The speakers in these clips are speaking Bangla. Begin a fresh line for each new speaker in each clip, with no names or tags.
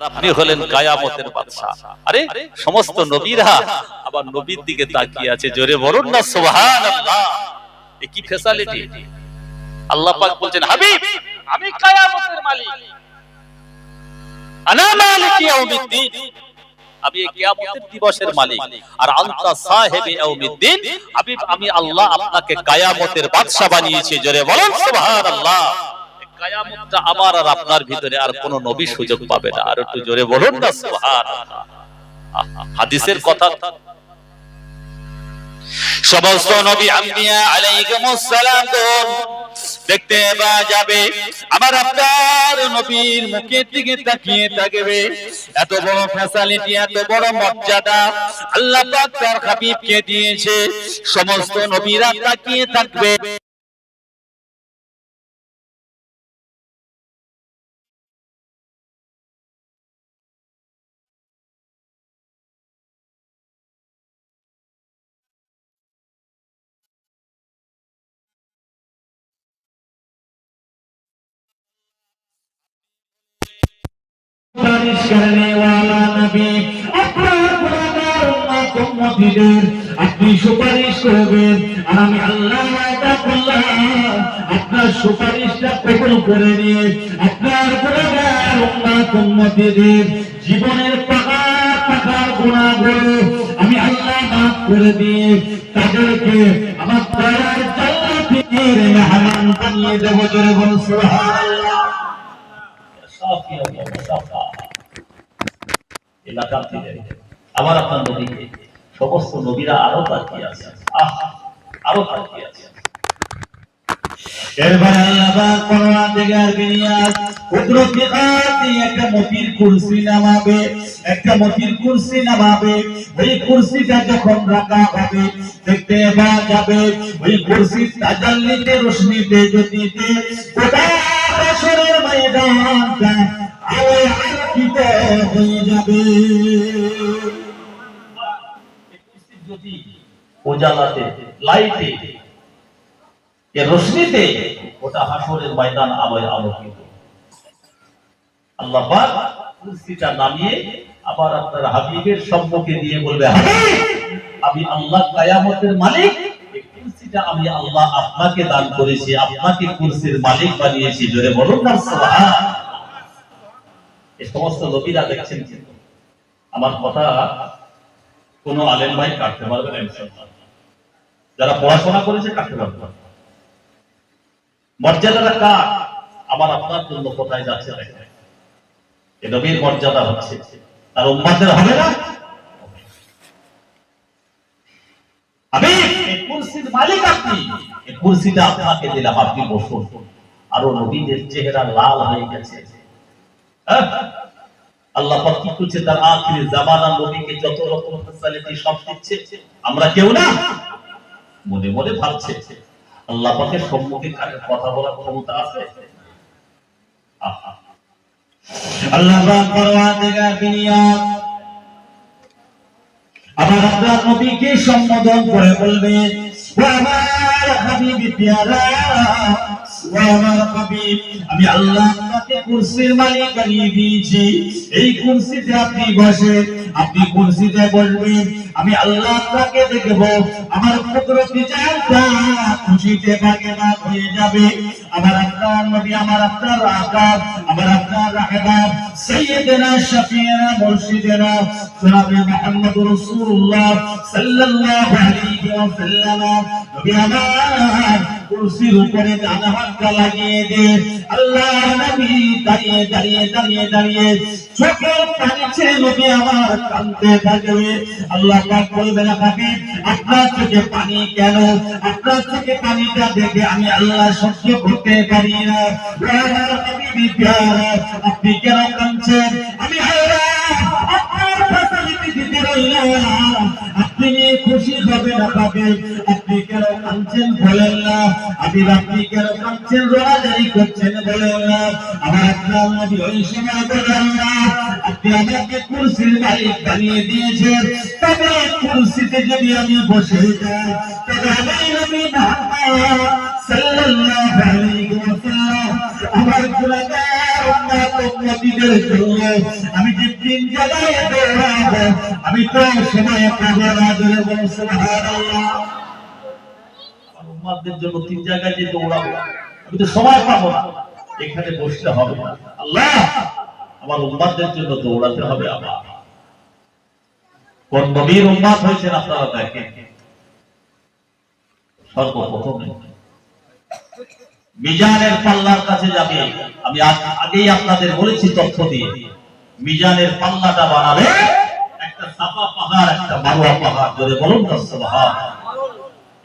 আপনি হলেন কিয়ামতের বাদশা। আরে সমস্ত নবীরা আবার নবীর দিকে তাকিয়ে আছে, জোরে বলুন না সুবহানাল্লাহ। এ কি ফ্যাসিলিটি! আল্লাহ পাক বলছেন, হাবিব আমি কিয়ামতের মালিক, আনা মালিক ইয়াউমিদ্দিন, আমি কিয়ামতের দিবসের মালিক। আর আনতা সাহিবে ইয়াউমিদ্দিন, হাবিব আমি আল্লাহ আপনাকে কিয়ামতের বাদশা বানিয়েছি, জোরে বলুন সুবহানাল্লাহ। কিয়ামতটা আমার আর আপনার ভিতরে আর কোন নবী সুযোগ পাবে না। আর একটু জোরে বলুন না সুবহানাল্লাহ। হাদিসের কথা, সমস্ত নবী আম্বিয়া আলাইহিমুস সালাম দেখতে পাওয়া যাবে, আমার আপনার নবীর মুখের দিকে তাকিয়ে থাকবে। এত বড় ফ্যাসিলিটি, এত বড় মর্যাদা আল্লাহ পাক তার হাবিবকে দিয়েছে, সমস্ত নবীরা তাকিয়ে থাকবে।
बारिश करने वाला नबी আপনার গুনাহগার উম্মত-উম্মতীদের আপনি সুপারিশ করবেন। আর আমি আল্লাহ ওয়াদা করলাম আপনার সুপারিশটা কবুল করে নিয়ে আপনার গুনাহগার উম্মত-উম্মতীদের জীবনের পাকার গুনাহগুলো আমি আল্লাহ মাফ করে দিয়ে তাদেরকে আমার দয়ার জান্নাতের মেহমান বানিয়ে দেব। জোরে বলুন সুবহানাল্লাহ।
এলাকা থেকে আমার আপনার নবীকে সমস্ত নবীরা আরো তাকিয়ে আছে, আরো তাকিয়ে আছে।
এরপরে আল্লাহ কোরআন থেকে বিনিয়াস কুদরতি আয়াতে একটা মতির কুরসি নামাবে, একটা মতির কুরসি নামাবে। ওই কুরসিটা যখন রাখা হবে দেখতে পাওয়া যাবে ওই কুরসির তাজাল্লিতে রোশনিতে জ্যোতিতে গোটা হাশরের ময়দানটা আলোয় আলোকিত হয়ে যাবে।
কুরসির জ্যোতি, উজালাতে, লাইটে, এর রোশনিতে গোটা হাশরের ময়দান আলোয় আলোকিত। আল্লাহ পাক কুরসিটা নামিয়ে আবার আপনার হাবিবের সম্মুখে দিয়ে বলবে, হাবিব আমি আল্লাহ কিয়ামতের মালিক, এই কুরসিটা আমি আল্লাহ আপনাকে দান করেছি, আপনাকে কুরসির মালিক বানিয়েছি। জোরে বলুন না সুবহানাল্লাহ। এই সমস্ত নবীরা দেখছেন, কিন্তু আমার কথা কোন আলেম ভাই কাটতে পারবে না ইনশাআল্লাহ। যারা পড়াশোনা করেছে কাটতে পারবে না। মর্যাদাটা কার? আমার আপনার জন্য কোথায় যাচ্ছে দেখেন। এই নবীর মর্যাদা হচ্ছে, তার উম্মতের হবে না। আমি এই কুরসির মালিক, আপনি এই কুরসিটা আপনাকে দিলাম, আপনি বসুন। আরো নবীদের চেহারা লাল হয়ে গেছে। আল্লাহ পাক কি করছে, তার আখিরি জামানার নবীকে যত রকম ফ্যাসিলিটি সব দিচ্ছে, আমরা কেউ না মনে মনে ভাবছে আল্লাহ পাকের সম্মুখে কাকে কথা বলার ক্ষমতা আছে?
আল্লাহ পাক কোরআন থেকে বিনিয়াস আমার আপনার নবীকে সম্বোধন করে বলবেন, ও আমার হাবিব প্যারা, ও আমার হাবিব আমি আল্লাহ আপনাকে কুরসির মালিক বানিয়ে দিয়েছি। এই কুরসিতে আপনি বসে, আপনি কুরসিতে বসবেন, আমি আল্লাহ আপনাকে দেখব। আমার কুদরতি জানটা খুশিতে বাগেবাগ হয়ে যাবে। আমার আপনার নবী, আমার আপনার আকা, আমার আপনার রাহবাব সাইয়্যিদনা শাফিঈনা মুর্শিদিনা জনাবে মুহাম্মদুর রাসূলুল্লাহ সাল্লাল্লাহু আলাইহি ওয়াসাল্লাম নবী আমার কুরসির উপরে ডানা হাতটা লাগিয়ে দিয়ে আল্লাহ নবী দাঁড়িয়ে দাঁড়িয়ে দাঁড়িয়ে দাঁড়িয়ে চোখের পানি ছেড়ে নবী আমার কাঁদতে থাকবে। আল্লাহ পাক বলবেন, হাবিব আপনার চোখে পানি কেন? আপনার চোখে পানিটা দেখে আমি আল্লাহ সহ্য করতে পারি না। আমার হাবিব প্যারা আপনি কেন কাঁদছেন? আমি আল্লাহ আপনার ফ্যাসিলিটি দিতে রইলাম, আপনি খুশি হবেন না পাবেন। আপনি কেন কাঁদছেন বলেন না। আপনি কেন কাঁদছেন, রোয়াজারি করছেন বলেন না। আমার আপনার নবী ওই সময় বলেন না, আপনি আমাকে কুরসির মালিক বানিয়ে দিয়েছেন, তবে কুরসিতে যদি আমি বসে যাই তবে আমি নবী মুহাম্মদ সাল্লাল্লাহু আলাইহি ওয়াসাল্লাম আমার গুনাহগার উম্মত উম্মতীদের জন্য আমি যে তিন জায়গায় দৌড়াবো আমি তো সময় পাবো না, জোরে বলুন সুবহানাল্লাহ।
আমার উম্মতদের জন্য তিন জায়গায় যে দৌড়াবো আমি তো সময় পাবো না, এখানে বসতে হবে না। আল্লাহ আমার উম্মতদের জন্য দৌড়াতে হবে। আবার কোন নবীর উম্মত হয়েছেন আপনারা দেখেন, সর্বপ্রথমে মিজানের পাল্লার কাছে যাবে। আমি আগেই আপনাদের বলেছি তথ্য দিয়ে, মিজানের পাল্লাটা বানাবে একটা সাফা পাহাড়, একটা মারওয়া পাহাড়, জোরে বলুন না সুবহানাল্লাহ।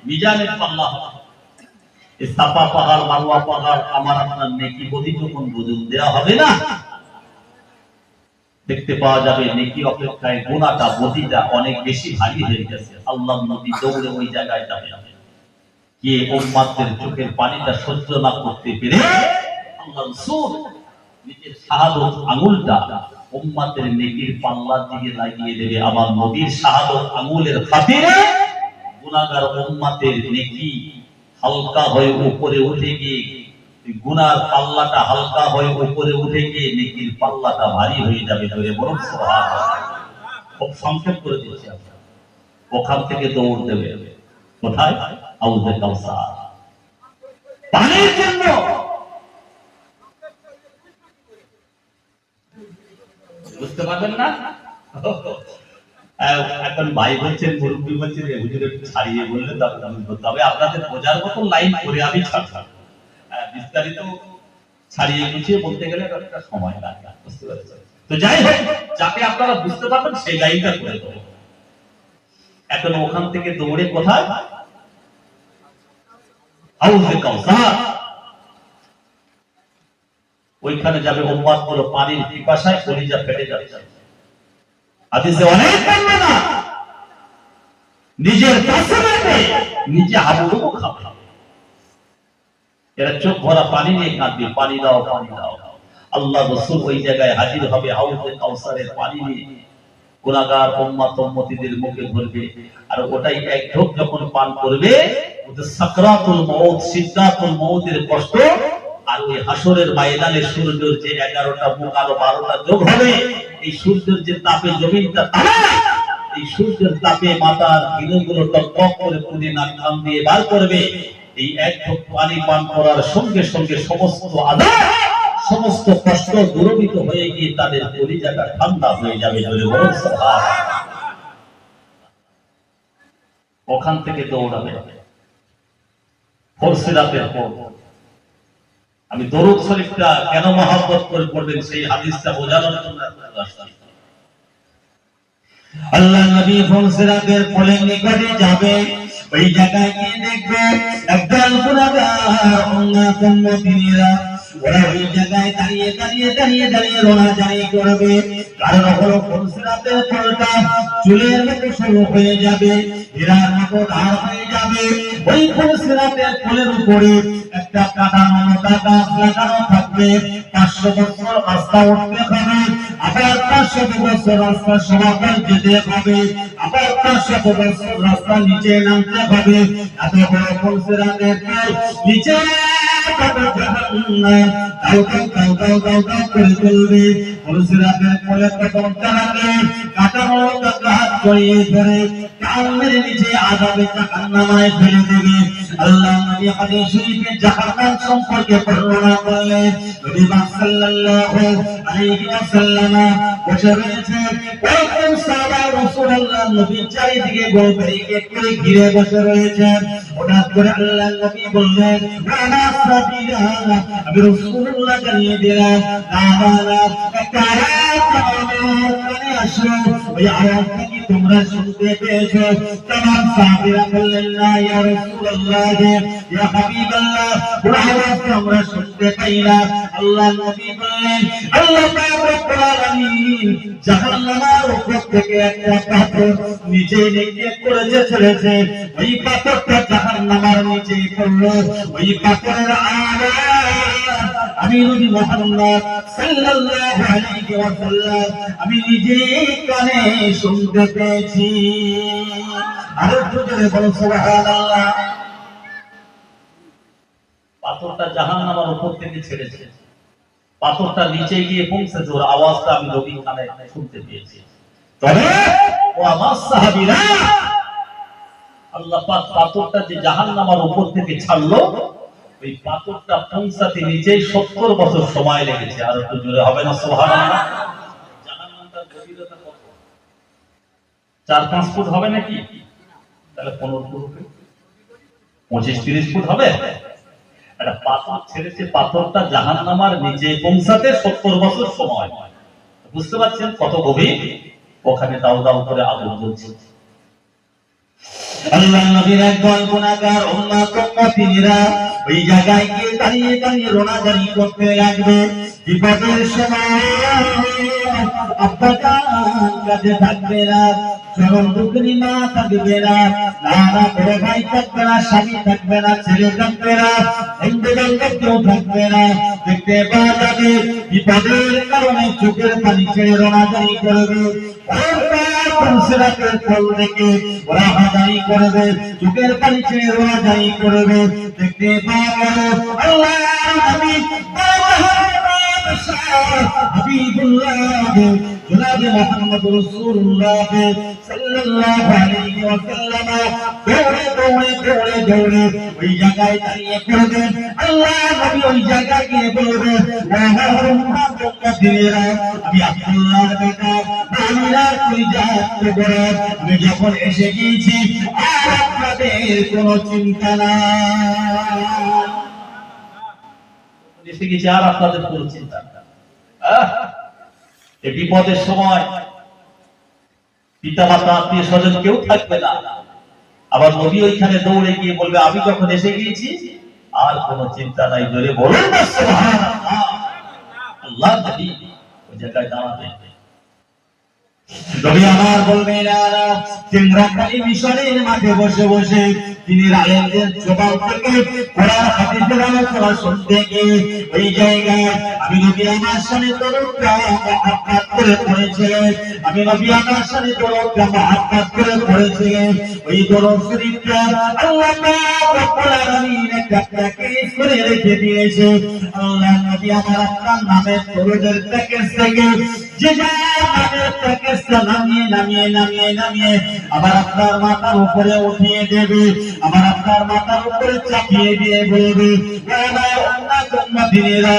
মিজানের পাল্লা এই সাফা পাহাড় মারওয়া পাহাড় আমার আপনার নেকি বদি যখন ওজন দেওয়া হবে না, দেখতে পাওয়া যাবে নেকি অপেক্ষায় গুনাহটা বদিটা অনেক বেশি ভারী হয়ে গেছে। আল্লাহর নবী দৌড়ে ওই জায়গায় যাবে, কে উম্মতের চোখের পানিটা সহ্য না করতে পেরে আল্লাহ রাসূল নিজের শাহাদত আঙ্গুলটা উম্মতের নেকির পাল্লার দিকে লাগিয়ে দেবে। আমার নবীর শাহাদত আঙ্গুলের খাতিরে গুনাহগার উম্মতের নেকি হালকা হয়ে উপরে উঠে গিয়ে, গুনার পাল্লাটা হালকা হয়ে উপরে উঠে গিয়ে নেকির পাল্লাটা ভারী হয়ে যাবে। জোরে বলুন সুবহানাল্লাহ। খুব সংক্ষেপ করে দিচ্ছি, ওখান থেকে দৌড় দেবে কোথায়? হাউজে কাউসার, পানির জন্য। বুঝতে পারবেন না? এখন ভাই বলছেন, মুরব্বী বলছেন, হুজুর একটু ছাড়িয়ে বললে তবে আপনাদের বোঝার মতো লাইন করে আমি ছাড়তাম। বিস্তারিত ছাড়িয়ে গুছিয়ে বলতে গেলে একটা সময় লাগে, বুঝতে পারছেন? তো যাই হোক, যাতে আপনারা বুঝতে পারবেন সেই লাইনটা করে দেবো। এখন ওখান থেকে দৌড়ে কোথায়? হাউজে কাউসার। ওইখানে যাবে উম্মত গুলো পানির পিপাসায় কলিজা ফেটে যাচ্ছে। হাদিসে অনেক বর্ণনা, নিজের পাশে নিজে হাবুডুবু খাবে। এরা চোখ ভরা পানি নিয়ে কাঁদবে, পানি দাও পানি দাও। আল্লাহ রাসূল ওই জায়গায় হাজির হবে হাউজে কাউসারের পানি নিয়ে, গুনাহগার উম্মত উম্মতীদের মুখে ধরবে। আর ওটাই এক ঢোক যখন পান করবে, ওদের সাকরাতুল মউত, সিদ্দাতুল মউতের কষ্ট, আর ওই হাসরের ময়দানে সূর্যের যে 11টা মুখ আরো 12টা যোগ হবে, এই সূর্যের যে তাপে জমিনটা তারা, এই সূর্যের তাপে মাথার গিলগুলো টকটক করে পুড়ে নাক কান দিয়ে বার করবে। এই এক ঢোক পানি পান করার সঙ্গে সঙ্গে সমস্ত আযাব, সমস্ত কষ্ট দূরীভূত হয়ে গিয়ে তাদের কলিজাটা ঠান্ডা হয়ে যাবে। জোরে বলুন সুবহানাল্লাহ। ওখান থেকে দৌড়াবে ফরসিরাতের পর। আমি দরুদ শরীফটা কেন মহব্বত করে পড়বেন সেই হাদিসটা বোঝানোর জন্য আপনাদের আসলাম।
আল্লাহ নবী ফরসিরাতের পোলের নিকটে যাবে, ওই জায়গায় গিয়ে দেখবে একদল গুনাহগার উম্মত উম্মতীরা ওরা ওই জায়গায় দাঁড়িয়ে দাঁড়িয়ে দাঁড়িয়ে দাঁড়িয়ে রোনাজারি করবে। কারণ হলো ফরসিরাতের পোলটা চুলের মতো সরু হয়ে যাবে, হীরার মতো ধার হয়ে যাবে। ওই ফরসিরাতের পোলের উপরে একটা কাটানো মোটা গাছ লাগানো থাকবে। 500 বছর রাস্তা উঠতে হবে, আবার 500 বছর রাস্তা সমাপন যেতে হবে, আবার 500 বছর রাস্তা নিচে নামতে হবে। এত বড় ফরসিরাতের পোল নিচে করে চলবে। ফরসিরাতের পোলে প্রথম চালাবে কাটানো গাছ জড়িয়ে ধরে কান মেরে নিচে আযাবে জাহান্নামায় ফেলে দেবে। আল্লাহ নবী হাদিস শরীফে জাহান্নাম সম্পর্কে বর্ণনা করলেন। নবী সাল্লাল্লাহু আলাইহি ওয়াসাল্লাম বসে রয়েছেন, ওরকম সাহাবা রাসূলুল্লাহ নবীর চারিদিকে গোল ব্যারিকেড করে ঘিরে বসে রয়েছেন। হঠাৎ করে আল্লাহ নবী বললেন, না সাবিরা, আমি রাসূলুল্লাহ জানিয়ে দিলাম, না একটা আয়াত আমার কানে আসলো, ওই আয়াতটা কি তোমরা শুনতে পেয়েছো? তখন সাহাবীরা বললেন, না ইয়া রাসূলুল্লাহ, ইয়া হাবিবাল্লাহ, ওই আওয়াজ আমরা শুনতে পাই না। আল্লাহ নবী বললেন, আল্লাহ পাক রব্বুল আলামিন জাহান্নামের উপর থেকে একটা পাথর নিচে নিক্ষেপ করেছে ছেড়েছে, ওই পাথরটা জাহান্নামের নিচে পড়লো। ওই পাথরের আওয়াজ আমি নবী মুহাম্মদ সাল্লাল্লাহু আলাইহি ওয়াসাল্লাম আমি নিজে কানে শুনতে পেয়েছি। আর একটু জোরে বলো সুবহানাল্লাহ।
পাথরটা জাহান্নামের উপর থেকে ছেড়েছে, পাথরটা নিচে গিয়ে পৌঁছেছে, ওর আওয়াজটা আমি নবী কানে শুনতে পেয়েছি। তবে ও আমার সাহাবীরা, আল্লাহ পাক পাথরটা যে জাহান্নামের উপর থেকে ছাড়লো, ওই পাথরটা পৌঁছাতে নিচেই 70 বছর সময় লেগেছে। আর একটু জোরে হবে না সুবহানাল্লাহ? জাহান্নামটার গভীরতা কত? 4-5 ফুট হবে নাকি? তাহলে 15 ফুট, 25-30 ফুট হবে। একটা পাথর ছেড়েছে, পাথরটা জাহান্নামের নিচে পৌঁছাতে 70 বছর সময়। বুঝতে পারছেন কত গভীর? ওখানে দাউ দাউ করে আগুন জ্বলছে।
আল্লাহ নবীর একদল গুনাহগার উম্মত উম্মতিরা ওই জায়গায় গিয়ে দাঁড়িয়ে দাঁড়িয়ে রোনাজারি করতে লাগবে। বিপদের সময় আব্বা জান কাছে থাকবে না, যখন দুঃখিনী মা থাকবে না, নানা বড় ভাই থাকবে না, স্বামী থাকবে না, ছেলে থাকবে না, বন্ধু বান্ধব কেউ থাকবে না। দেখতে পাওয়া যাবে বিপদের কারণে চোখের পানি ছেড়ে রোনাজারি করবে। পুরুষেরাকে ফল দেখে ওরা হাজারি করবে, চোখের পানি ছেড়ে রোনাজারি করবে। দেখতে পাওয়া গেল আল্লাহ নবী হাবিবুল্লাহ জনাবে মুহাম্মদ রাসূলুল্লাহ সাল্লাল্লাহু আলাইহি ওয়াসাল্লাম দৌড়ে ওই জায়গায় দাঁড়িয়ে পড়বেন। আল্লাহ নবী ওই জায়গায় গিয়ে বলবেন, আমি আব্দুল্লাহর বেটা বালিরার আমি যখন এসে গিয়েছি, আর আপনাদের কোনো চিন্তা নাই।
এসে গেছে আর আপনাদের কোনো চিন্তা নাই। এই বিপদের সময় পিতা মাতা আত্মীয় স্বজন কেউ থাকবে না। আবার নবী ওইখানে দৌড়ে গিয়ে বলবে, আমি যখন এসে গিয়েছি আর কোনো চিন্তা নাই। জোরে বলুন না সুবহানাল্লাহ। আল্লাহ নবী ওই জায়গায় দাঁড়াবে।
নবী আমার বলবেন, চিংড়াখালী মিশনের মাঠে বসে বসে তিনি আলেমদের জবাব থেকে কোরআন হাদিসের আলোচনা শুনতে গিয়ে ওই জায়গায় আমি নবী আমার সামনে দরুদটা মুহাব্বত করে পড়েছিলেন। আমি নবী আমার সামনে দরুদটা মুহাব্বত করে পড়েছিলেন। ওই দরুদ শরীফটা আল্লাহ পাক রব্বুল আলামিন একটা প্যাকেজ করে রেখে দিয়েছে। আল্লাহ নবী আমার আপনার নামের দরুদের প্যাকেজ থেকে যে নামের প্যাকেজটা নামিয়ে আবার আপনার মাথার উপরে উঠিয়ে দেবে, আবার আপনার মাথার উপরে চাপিয়ে দিয়ে বলবে, আমার উম্মতিরা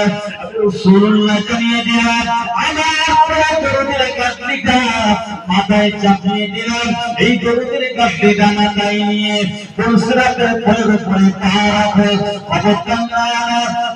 রাসূলুল্লাহ জানিয়ে দিলেন, আমার দরুদের গাছটা মাথায় চাপিয়ে দিলেন। এই দরুদের গাছটা মাথায় নিয়ে পুরুষরাতের পরের উপরে পা রাখো। খবরদার না,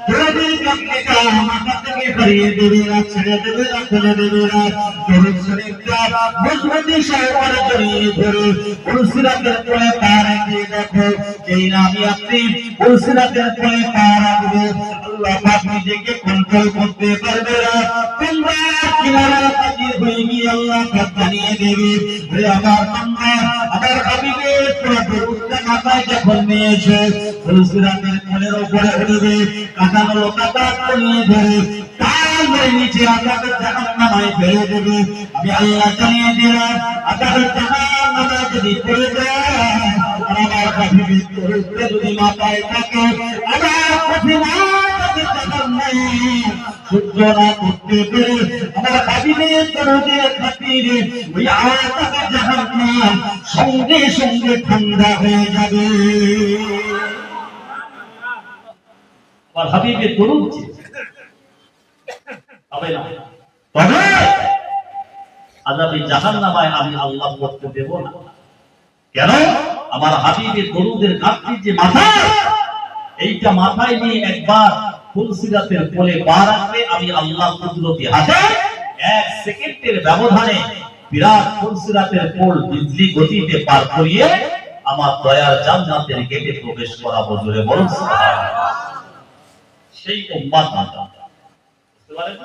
দরুদের গাছটা মাথা থেকে হারিয়ে দেবে না, ছেড়ে দেবে না, ফেলে দেবে না। দরুদ শরীফটা মজবুতি সহকারে জড়িয়ে ধরে পুরুষরাতের পরে পা রেখে দেখো, যেই না আমি আপনি পুরুষরাতের পরে পা রাখবো, আল্লাহ পাক নিজেকে কন্ট্রোল করতে পারবে না। তোমরা কিনারা হাজির হয়ে গিয়ে আল্লাহ পাক জানিয়ে দেবে, হে আমার বান্দা, আমার হাবিবের পুরো দরুদটা মাথায় যখন নিয়েছে, পুরুষরাতের কোলের উপরে উঠবে, কাঁদানো কাঁদা নিয়ে ধরে নিচে আকাশের জাহান্নামে ফেলে দেবে। আমি আল্লাহ জানিয়ে দিলাম, আকাশের জাহান্নামে যদি পড়ে যায়, আমার হাবিবের দরুদটা যদি মাথায় থাকে, আমার কঠিনা সহ্য না করতে পেরে আমার হাবিবের দরুদের খাতিরে ওই আকাশের জাহান্নাম সঙ্গে সঙ্গে ঠান্ডা হয়ে যাবে।
আমার হাবিবের দরুদ হবে না, তবে আযাবে জাহান্নামায় আমি আল্লাহ করতে দেব না। কেন? আমার হাবিবের দরুদের গাছটি যে মাথা, এইটা মাথায় নিয়ে একবার ফুলসিরাতের কোলে পা রাখলে আমি আল্লাহ কুদরতি হাতে 1 সেকেন্ডের ব্যবধানে বিরাট ফুলসিরাতের কোল বিজলি গতিতে পার করিয়ে আমার দয়ার জান্নাতের গেটে প্রবেশ করাবো। জোরে বলুন সুবহানাল্লাহ। সেই উম্মত বুঝতে পারেন?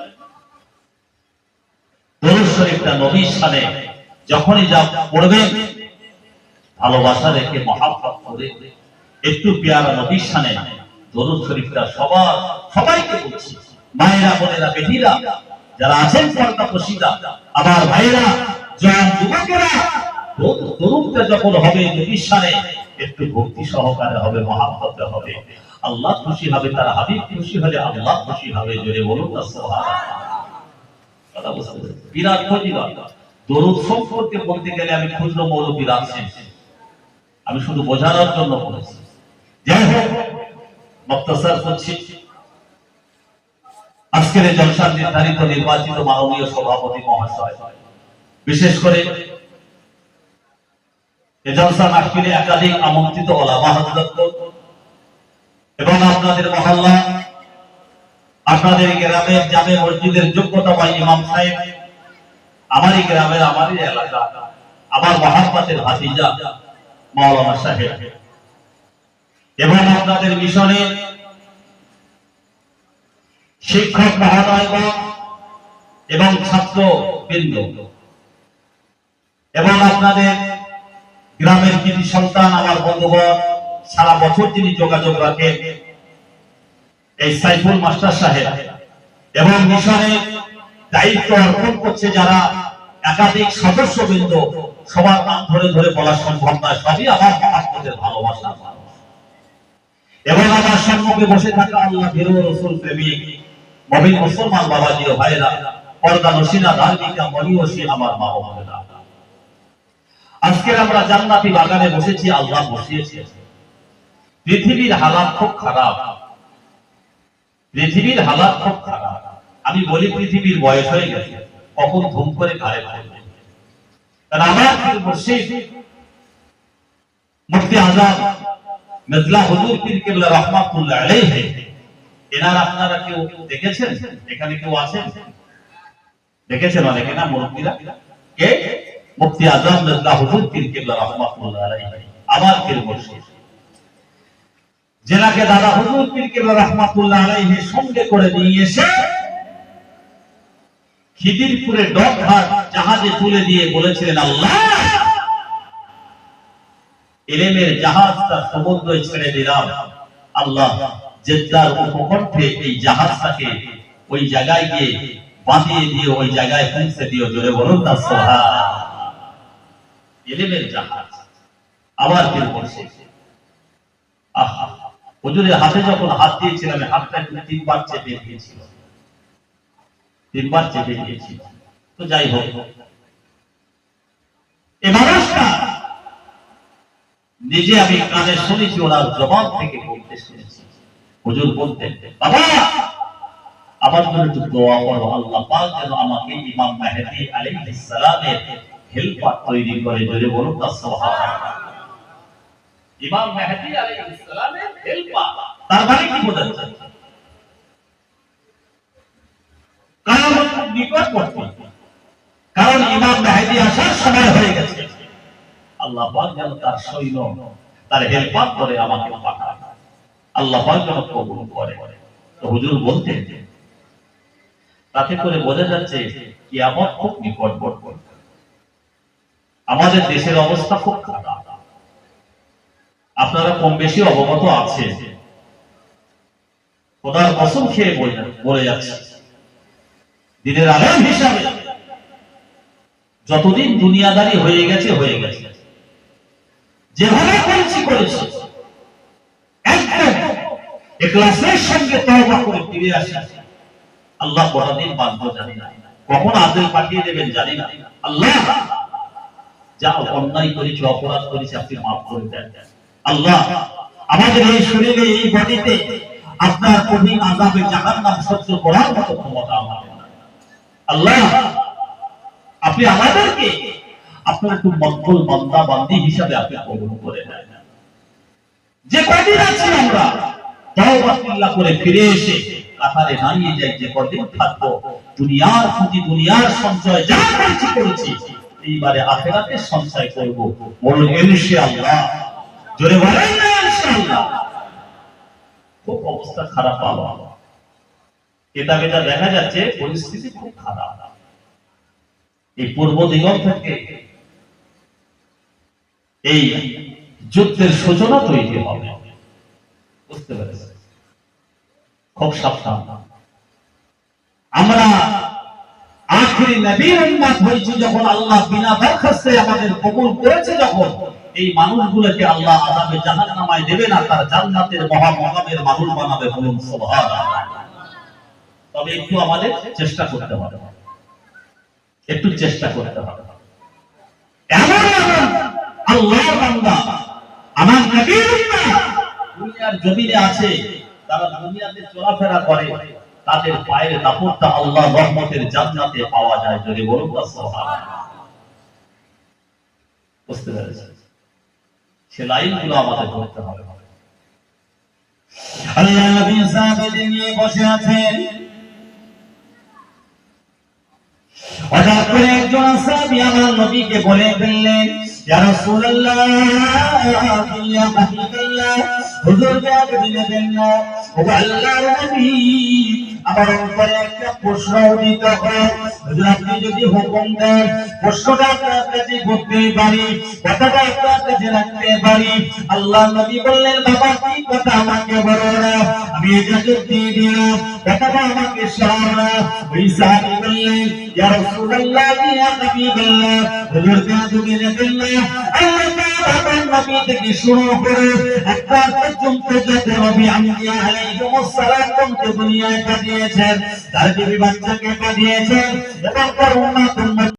দরুদ শরীফটা নবীর শানে যখনই যা পড়বেন, ভালোবাসা রেখে মহাব্বত করে একটু পেয়ারা নবীর শানে দরুদ শরীফটা সবাইকে বলছি, মায়েরা, বোনেরা, বেটিরা যারা আছেন পর্দা প্রশিদা, আমার ভাইরা, জওয়ান যুবকেরা, দরুদটা যখন হবে নবীর শানে একটু ভক্তি সহকারে হবে, মহাব্বতে হবে। আল্লাহ খুশি হবে, তার হাবিব খুশি হলে আল্লাহ খুশি হবে। জোরে বলুন না সুবহানাল্লাহ। কথা বুঝতে পেরেছেন? বিরাট ফজিলত। দরুদ সম্পর্কে বলতে গেলে আমি ক্ষুদ্র মৌলবী রাখছি, আমি শুধু বোঝানোর জন্য বলেছি। যাই হোক, মুক্তাসার করছি। আজকের এই জলসার নির্ধারিত নির্বাচিত মাননীয় সভাপতি মহাশয়, বিশেষ করে এই জলসা মাহফিলে একাধিক আমন্ত্রিত ওলামা হযরত এবং আপনাদের মহল্লা, আপনাদের গ্রামের জামে মসজিদের যোগ্যতাবান ইমাম সাহেব, আমারই গ্রামের, আমারই এলাকা, আমার মহাব্বতের ভাতিজা মাওলানা সাহেব, এবং আপনাদের মিশনে শিক্ষক মহোদয়গণ এবং ছাত্র বৃন্দ, এবং আপনাদের গ্রামের কৃতি সন্তান, আমার বন্ধুগণ, সারা বছর যিনি যোগাযোগ রাখেন এই সাইফুল মাস্টার সাহেব, এবং মিশনের দায়িত্ব অর্পণ করছে যারা একাধিক সদস্যবৃন্দ, সবার নাম ধরে ধরে বলা সম্ভব নয়, সবই আমার মহাত্মাদের ভালোবাসা। এবং আমার সম্মুখে বসে থাকা আল্লাহ ভীরু রাসূল প্রেমিক মুমিন মুসলমান বাবাজি ও ভাইরা, পর্দা নশিনা ধার্মিকা মনীষী আমার মা ও বোনেরা, আজকে আমরা জান্নাতি বাগানে বসেছি, আল্লাহ বসিয়েছে। পৃথিবীর হালাত খুব খারাপ, পৃথিবীর হালাত খুব খারাপ। আমি বলি পৃথিবীর বয়স হয়ে গেছে, কখন ধুম করে ঘাড়ে পড়বে। কারণ আমার পীর মুর্শিদ মুফতি আযম মির্জা হুজুর পীর কেবলা রাহমাতুল্লাহ আলাইহি, এনার আপনারা কেউ দেখেছেন? এখানে কেউ আছেন? দেখেছেন অনেকে না মুরব্বিরা? কে? মুফতি আযম মির্জা হুজুর পীর কেবলা রাহমাতুল্লাহ আলাইহি, আমার পীর মুর্শিদ, যেনাকে দাদা হুজুর পীর কেবলা রাহমাতুল্লাহ আলাইহি সঙ্গে করে নিয়ে এসে খিদিরপুরে ডকঘাট জাহাজে তুলে দিয়ে বলেছিলেন, আল্লাহ ইলমের জাহাজটা সমুদ্রে ছেড়ে দিলাম, আল্লাহ জেদ্দার উপকণ্ঠে এই জাহাজটাকে ওই জায়গায় গিয়ে বাঁধিয়ে দিয়ে ওই জায়গায় পৌঁছে দিও। জোরে বলুন না সুবহানাল্লাহ। ইলমের জাহাজ আবার কেউ বলছে, আহা, হুজুরের হাতে যখন হাত দিয়েছিলাম, হাতটা একটু তিনবার চেপে দিয়েছিল, তিনবার চেপে দিয়েছিল। তো যাই হোক, এই মানুষটা নিজে আমি কানে শুনেছি, ওনার জবান থেকে বলতে শুনেছি। হুজুর বলতেন, বাবা আমার জন্য একটু দোয়া করো, আল্লাহ পাক যেন আমাকে ইমাম মেহেদী আলাইহিস সালামের হেল্পার তৈরি করে। জোরে বলুন না সুবহানাল্লাহ। ইমাম মেহেদী আলাইহিস সালামের হেল্পার, তার মানে কি বোঝাচ্ছে? কারণ নিকটবর্তী, কারণ ইমাম মেহেদী আসার সময় হয়ে গেছে। আল্লাহ পাক যেন তার সৈন্য, তার হেল্পার করে আমাকে পাঠায়, আল্লাহ পাক যেন কবুল করে। তো হুজুর বলতেন, তাতে করে বোঝা যাচ্ছে কিয়ামত খুব নিকটবর্তী। আমাদের দেশের অবস্থা খুব খারাপ, আপনারা কম বেশি অবগত আছেন। খোদার কসম খেয়ে বলে যাচ্ছে, দিনের আলেম হিসাবে যতদিন দুনিয়াদারি হয়ে গেছে হয়ে গেছে, যেভাবে করেছি একদম ইখলাসের সঙ্গে তওবা করে ফিরে আসি। আল্লাহ কতদিন বাঁচবো জানি না, কখন আদেল পাঠিয়ে দেবেন জানি না। আল্লাহ যা অন্যায় করেছি, অপরাধ করেছি, আপনি মাফ করে দেন। আল্লাহ আমাদের এই শরীরে, এই বডিতে আপনার কঠিন আযাবে জাহান্নাম সহ্য করার মতো ক্ষমতা আমাদের নাই। আল্লাহ আপনি আমাদেরকে আপনার একটু মকবুল বান্দা বান্দি হিসাবে আপনি কবুল করে নেন। যে কদিন আছি আমরা তওবা বিল্লাহ করে ফিরে এসে কাতারে দাঁড়িয়ে যাই, যে কদিন থাকবো দুনিয়ার পুঁজি, দুনিয়ার সঞ্চয় যা করেছি এইবারে আখিরাতে সঞ্চয় করব। বলুন ইনশাআল্লাহ। জোরে বলেন না ইনশাআল্লাহ। খুব অবস্থা খারাপ হলো, কিতাবে যা দেখা যাচ্ছে পরিস্থিতি খুব খারাপ। এই পূর্ব দিগন্ত থেকে এই যুদ্ধের সূচনা তৈরি হবে, বুঝতে পেরেছেন? খুব সাবধান। আমরা আখিরি নবীর উম্মত হয়েছি যখন, আল্লাহ বিনা দরখাস্তে আমাদের কবুল করেছে যখন, এই মানুষগুলোকে আল্লাহ আযাবে জাহান্নামায় দেবে না, তার জান্নাতের মহা মকামের মানুষ বানাবে। বলুন সুবহানাল্লাহ। তবে একটু আমাদের চেষ্টা করতে হবে, একটু চেষ্টা করতে হবে।
এমন এমন আল্লাহর বান্দা, আমার নবীর উম্মত
দুনিয়ার জমিনে আছে, তারা দুনিয়াতে চলাফেরা করে, তাদের পায়ের দাপটটা আল্লাহ রহমতের জান্নাতে পাওয়া যায়। যদি বলুন না সুবহানাল্লাহ। বুঝতে পেরেছেন? সে লাইনগুলো আমাদের ধরতে হবে।
আল্লাহ নবী সাহাবাদের নিয়ে বসে আছেন। হঠাৎ করে একজন সাহাবী আমার নবীকে বলে ফেললেন, ইয়া রাসূলুল্লাহ, ইয়া হাবিবাল্লাহ, হুজুর আপনি নেবেন না। ও আল্লাহর নবী, আমার অন্তরে একটা প্রশ্ন উদিত হয়, হুজুর আপনি যদি হুকুম দেন প্রশ্নটা আপনার কাছে করতে পারি, কথাটা আপনার কাছে রাখতে পারি। আল্লাহ নবী বললেন, বাবা কি কথা আমাকে বলো না, আমি ইজাজত দিয়ে দিলাম, কথাটা আমাকে শোনাও না। ওই সাহাবী বললেন, ইয়া রাসূলুল্লাহ, ইয়া হাবিবাল্লাহ, হুজুর আপনি নেবেন না। আল্লাহ তাআলা নবী থেকে শুরু করে একবার পর্যন্ত যত নবী আম্বিয়া আলাইহিস সালাম দুনিয়ায় পাঠিয়েছেন, তার বিবি বাচ্চাকে পাঠিয়েছেন এবং তার উম্মত